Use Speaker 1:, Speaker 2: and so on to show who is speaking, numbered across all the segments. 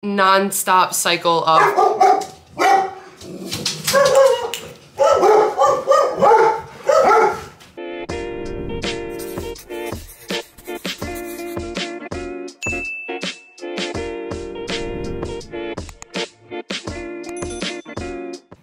Speaker 1: non-stop cycle of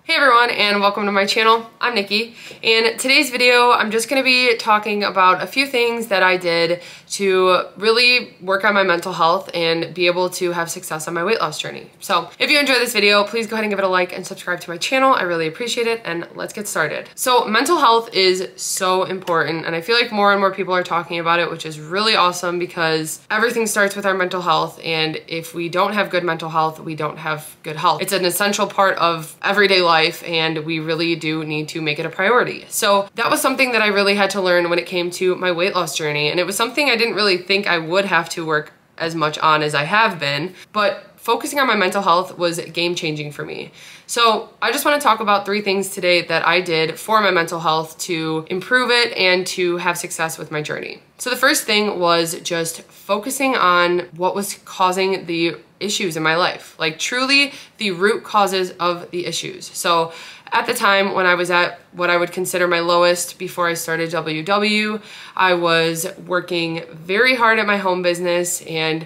Speaker 1: Hey everyone, and welcome to my channel. I'm Nikki. In today's video, I'm just going to be talking about a few things that I did to really work on my mental health and be able to have success on my weight loss journey. So if you enjoyed this video, please go ahead and give it a like and subscribe to my channel. I really appreciate it, and let's get started. So mental health is so important, and I feel like more and more people are talking about it, which is really awesome because everything starts with our mental health, and if we don't have good mental health, we don't have good health. It's an essential part of everyday life, and we really do need to make it a priority. So that was something that I really had to learn when it came to my weight loss journey, and it was something I didn't really think I would have to work as much on as I have been, but focusing on my mental health was game-changing for me. So I just want to talk about 3 things today that I did for my mental health to improve it and to have success with my journey. So the first thing was just focusing on what was causing the issues in my life, like truly the root causes of the issues. So at the time when I was at what I would consider my lowest before I started WW, I was working very hard at my home business and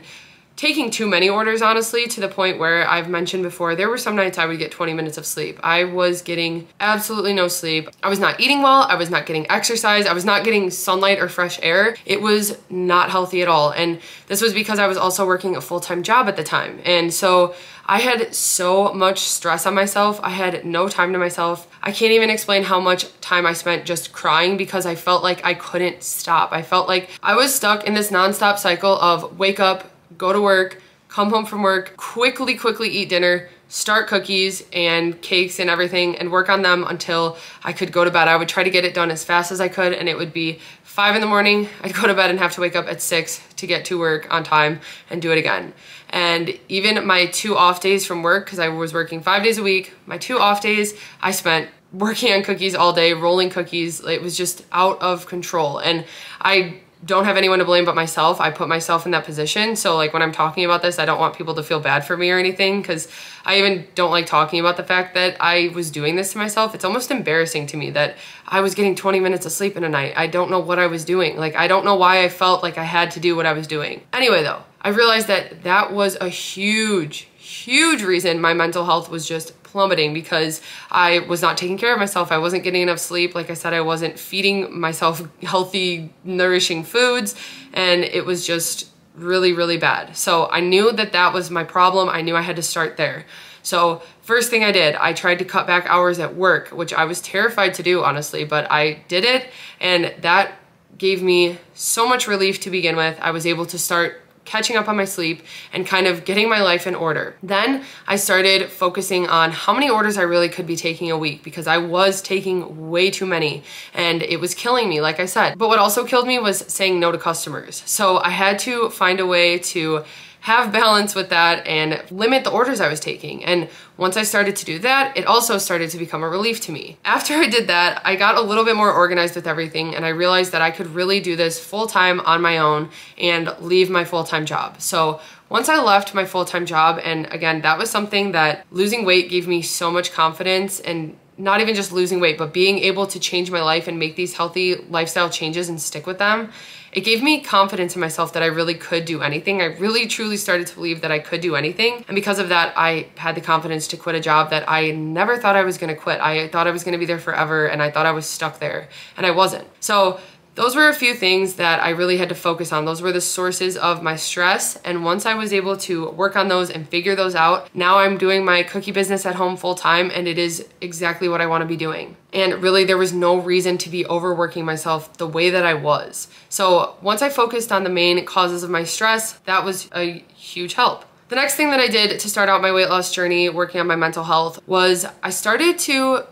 Speaker 1: taking too many orders, honestly, to the point where I've mentioned before, there were some nights I would get 20 minutes of sleep. I was getting absolutely no sleep. I was not eating well. I was not getting exercise. I was not getting sunlight or fresh air. It was not healthy at all. And this was because I was also working a full-time job at the time. And so I had so much stress on myself. I had no time to myself. I can't even explain how much time I spent just crying because I felt like I couldn't stop. I felt like I was stuck in this nonstop cycle of wake up, go to work, come home from work, quickly eat dinner, start cookies and cakes and everything and work on them until I could go to bed. I would try to get it done as fast as I could, and it would be 5 in the morning. I'd go to bed and have to wake up at 6 to get to work on time and do it again. And even my 2 off days from work, because I was working 5 days a week, my 2 off days, I spent working on cookies all day, rolling cookies. It was just out of control. And I don't have anyone to blame but myself. I put myself in that position. So like when I'm talking about this, I don't want people to feel bad for me or anything, because I even don't like talking about the fact that I was doing this to myself. It's almost embarrassing to me that I was getting 20 minutes of sleep in a night. I don't know what I was doing. Like, I don't know why I felt like I had to do what I was doing. Anyway though, I realized that that was a huge reason my mental health was just plummeting, because I was not taking care of myself. I wasn't getting enough sleep. Like I said, I wasn't feeding myself healthy, nourishing foods, and it was just really bad. So I knew that that was my problem. I knew I had to start there. So first thing I did, I tried to cut back hours at work, which I was terrified to do, honestly, but I did it, and that gave me so much relief to begin with. I was able to start catching up on my sleep and kind of getting my life in order. Then I started focusing on how many orders I really could be taking a week, because I was taking way too many and it was killing me, like I said. But what also killed me was saying no to customers. So I had to find a way to have balance with that and limit the orders I was taking. And once I started to do that, it also started to become a relief to me. After I did that, I got a little bit more organized with everything, and I realized that I could really do this full-time on my own and leave my full-time job. So once I left my full-time job, and again, that was something that losing weight gave me so much confidence, and not even just losing weight, but being able to change my life and make these healthy lifestyle changes and stick with them. It gave me confidence in myself that I really could do anything. I really truly started to believe that I could do anything. And because of that, I had the confidence to quit a job that I never thought I was gonna quit. I thought I was gonna be there forever, and I thought I was stuck there, and I wasn't. So those were a few things that I really had to focus on. Those were the sources of my stress. And once I was able to work on those and figure those out, now I'm doing my cookie business at home full time, and it is exactly what I want to be doing. And really, there was no reason to be overworking myself the way that I was. So once I focused on the main causes of my stress, that was a huge help. The next thing that I did to start out my weight loss journey, working on my mental health, was I started to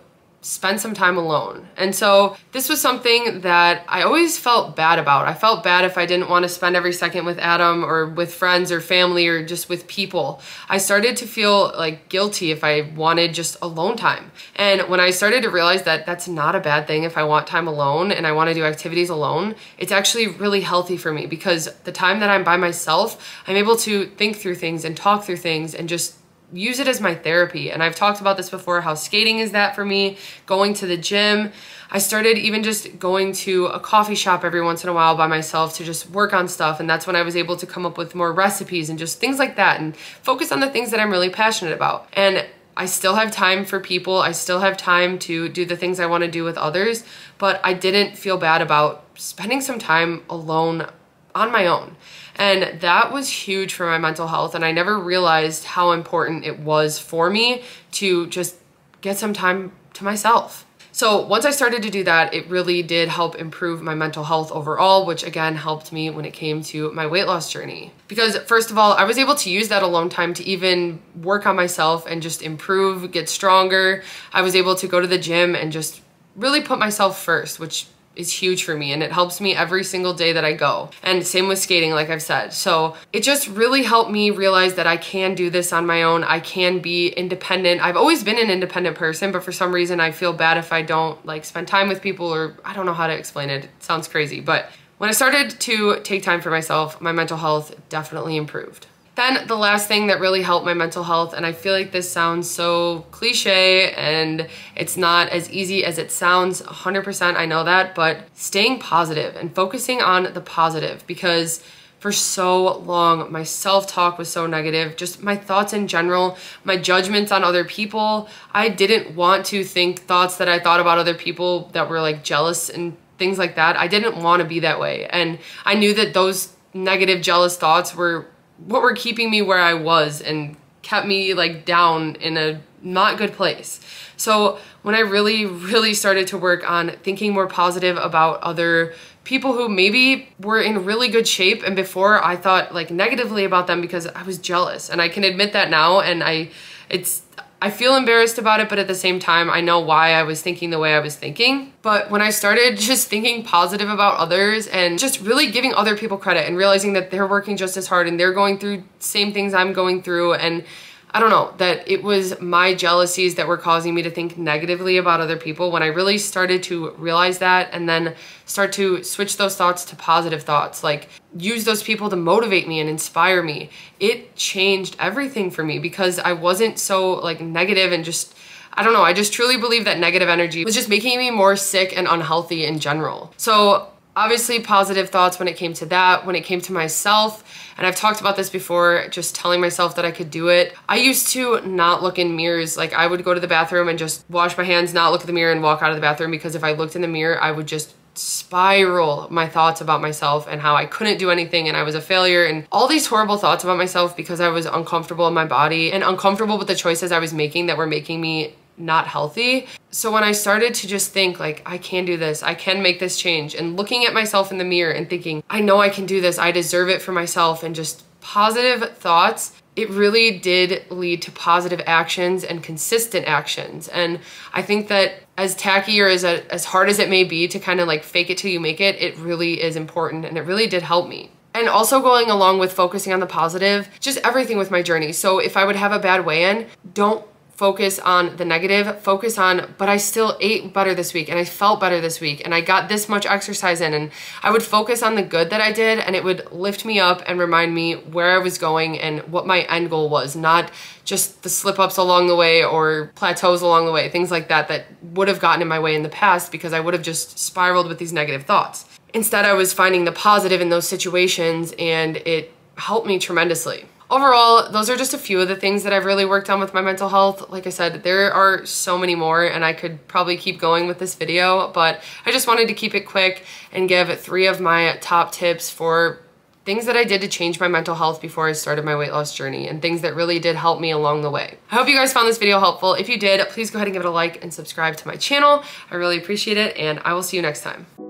Speaker 1: spend some time alone. And so this was something that I always felt bad about. I felt bad if I didn't want to spend every second with Adam or with friends or family or just with people. I started to feel like guilty if I wanted just alone time. And when I started to realize that that's not a bad thing if I want time alone and I want to do activities alone, it's actually really healthy for me, because the time that I'm by myself, I'm able to think through things and talk through things and just use it as my therapy. And I've talked about this before, how skating is that for me, going to the gym. I started even just going to a coffee shop every once in a while by myself to just work on stuff. And that's when I was able to come up with more recipes and just things like that and focus on the things that I'm really passionate about. And I still have time for people. I still have time to do the things I want to do with others, but I didn't feel bad about spending some time alone on my own. And that was huge for my mental health. And I never realized how important it was for me to just get some time to myself. So once I started to do that, it really did help improve my mental health overall, which again helped me when it came to my weight loss journey. Because first of all, I was able to use that alone time to even work on myself and just improve, get stronger. I was able to go to the gym and just really put myself first, which is huge for me, and it helps me every single day that I go. And same with skating, like I've said. So it just really helped me realize that I can do this on my own. I can be independent. I've always been an independent person, but for some reason I feel bad if I don't like spend time with people, or I don't know how to explain it. It sounds crazy, but when I started to take time for myself, my mental health definitely improved. Then the last thing that really helped my mental health, and I feel like this sounds so cliche and it's not as easy as it sounds, 100% I know that, but staying positive and focusing on the positive, because for so long my self-talk was so negative, just my thoughts in general, my judgments on other people. I didn't want to think thoughts that I thought about other people that were like jealous and things like that. I didn't want to be that way. And I knew that those negative, jealous thoughts were what were keeping me where I was and kept me like down in a not good place. So when I really started to work on thinking more positive about other people who maybe were in really good shape, and before I thought like negatively about them because I was jealous, and I can admit that now, and I feel embarrassed about it, but at the same time, I know why I was thinking the way I was thinking. But when I started just thinking positive about others and just really giving other people credit and realizing that they're working just as hard and they're going through same things I'm going through, and I don't know, that it was my jealousies that were causing me to think negatively about other people, when I really started to realize that and then start to switch those thoughts to positive thoughts, like use those people to motivate me and inspire me, it changed everything for me, because I wasn't so like negative and just, I don't know, I just truly believe that negative energy was just making me more sick and unhealthy in general. So obviously positive thoughts when it came to that, when it came to myself, and I've talked about this before, just telling myself that I could do it. I used to not look in mirrors. Like I would go to the bathroom and just wash my hands, not look at the mirror, and walk out of the bathroom, because if I looked in the mirror, I would just spiral my thoughts about myself and how I couldn't do anything and I was a failure and all these horrible thoughts about myself, because I was uncomfortable in my body and uncomfortable with the choices I was making that were making me not healthy. So when I started to just think like, I can do this, I can make this change, and looking at myself in the mirror and thinking, I know I can do this, I deserve it for myself, and just positive thoughts, it really did lead to positive actions and consistent actions. And I think that as tacky or as hard as it may be to kind of like fake it till you make it, it really is important, and it really did help me. And also going along with focusing on the positive, just everything with my journey. So if I would have a bad weigh-in, don't focus on the negative, focus on, but I still ate better this week and I felt better this week and I got this much exercise in, and I would focus on the good that I did, and it would lift me up and remind me where I was going and what my end goal was, not just the slip-ups along the way or plateaus along the way, things like that that would have gotten in my way in the past because I would have just spiraled with these negative thoughts. Instead, I was finding the positive in those situations, and it helped me tremendously. Overall, those are just a few of the things that I've really worked on with my mental health. Like I said, there are so many more, and I could probably keep going with this video, but I just wanted to keep it quick and give 3 of my top tips for things that I did to change my mental health before I started my weight loss journey, and things that really did help me along the way. I hope you guys found this video helpful. If you did, please go ahead and give it a like and subscribe to my channel. I really appreciate it, and I will see you next time.